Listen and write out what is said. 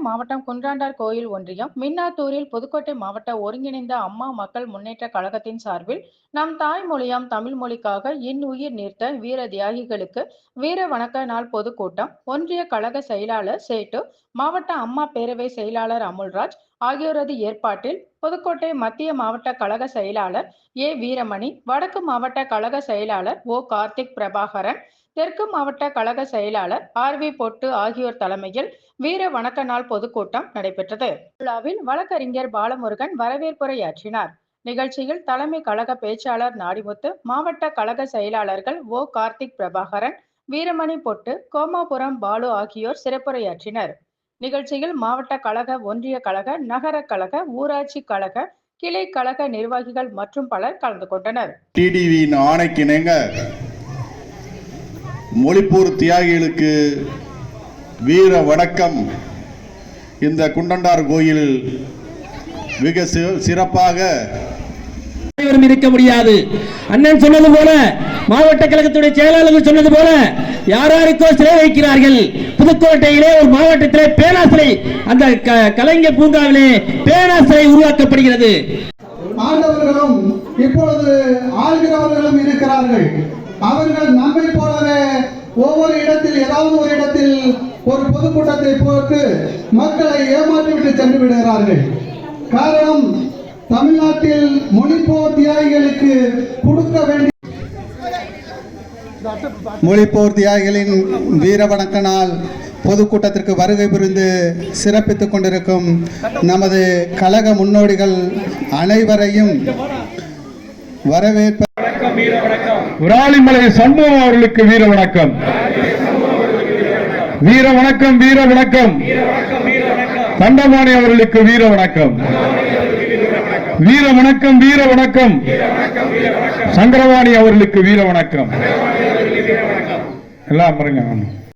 மாவட்டம் குன்றாண்டார் கோயில் ஒன்றியம் மின்னாத்தூரில் புதுக்கோட்டை மாவட்ட ஒருங்கிணைந்த அம்மா மக்கள் முன்னேற்ற கழகத்தின் சார்பில் நம் தாய்மொழியாம் தமிழ் மொழிக்காக இன்னுயிர் நீர்த்த வீர தியாகிகளுக்கு வீர வணக்க நாள் பொதுக்கூட்டம் ஒன்றிய கழக செயலாளர் சேட்டு, மாவட்ட அம்மா பேரவை செயலாளர் அமுல்ராஜ் ஆகியோரது ஏற்பாட்டில் புதுக்கோட்டை மத்திய மாவட்ட கழக செயலாளர் ஏ வீரமணி, வடக்கு மாவட்ட கழக செயலாளர் ஓ கார்த்திக் பிரபாகரன், தெற்கு மாவட்ட கழக செயலாளர் ஆர்.வி. பொட்டு ஆகியோர் தலைமையில் வீர வணக்க நாள் பொதுக்கூட்டம் நடைபெற்றது. விழாவில் வழக்கறிஞர் பாலமுருகன் வரவேற்புரையாற்றினார். நிகழ்ச்சியில் தலைமை கழக பேச்சாளர் நாடிமுத்து, மாவட்ட கழக செயலாளர்கள் ஓ கார்த்திக் பிரபாகரன், வீரமணி பொட்டு, கோமாபுரம் பாலு ஆகியோர் சிறப்புரையாற்றினர். நிகழ்ச்சியில் மாவட்ட கழக, ஒன்றிய கழக, நகர கழக, ஊராட்சி கழக, கிளை கழக நிர்வாகிகள் மற்றும் பலர் கலந்து கொண்டனர். டிடிவியின் ஆணைக்கிணங்க மொழிப்போர் தியாகிகளுக்கு வீர வணக்கம் இந்த குண்டண்டார் கோயில் மிக சிறப்பாக இருக்க முடியாது. அண்ணன் சொன்னது போல, மாவட்ட கழகத்துடைய செயலாளர்கள் சொன்னது போல, யாராருக்கோ சிலை வைக்கிறார்கள். புதுக்கோட்டையிலே ஒரு மாவட்டத்திலே பேனாசிலை, அந்த கலைஞர் பூங்காவிலே பேனாசிலை உருவாக்கப்படுகிறது. ஆண்டவர்களும் இப்பொழுது ஆள்கிறவர்களும் இருக்கிறார்கள். அவர்கள் நம்மை போலவே ஒவ்வொரு இடத்தில் ஏதாவது ஒரு இடத்தில் ஒரு பொதுக்கூட்டத்தை போட்டு மக்களை ஏமாற்றிவிட்டு சென்று விடுகிறார்கள். காரணம், தமிழ்நாட்டில் மொழிப்போர் தியாகிகளுக்கு கொடுக்க வேண்டிய மொழிப்போர் தியாகிகளின் வீர வணக்க நாள் பொதுக்கூட்டத்திற்கு வருகை புரிந்து சிறப்பித்துக் கொண்டிருக்கும் நமது கழக முன்னோடிகள் அனைவரையும் வரவேற்ப. விராலிமலை சண்முகம் அவர்களுக்கு வீர வணக்கம். வீர வணக்கம், வீர வணக்கம். தண்டபாணி அவர்களுக்கு வீர வணக்கம். வீர வணக்கம், வீர வணக்கம். சங்கரவாணி அவர்களுக்கு வீர வணக்கம். எல்லாம் பாருங்க.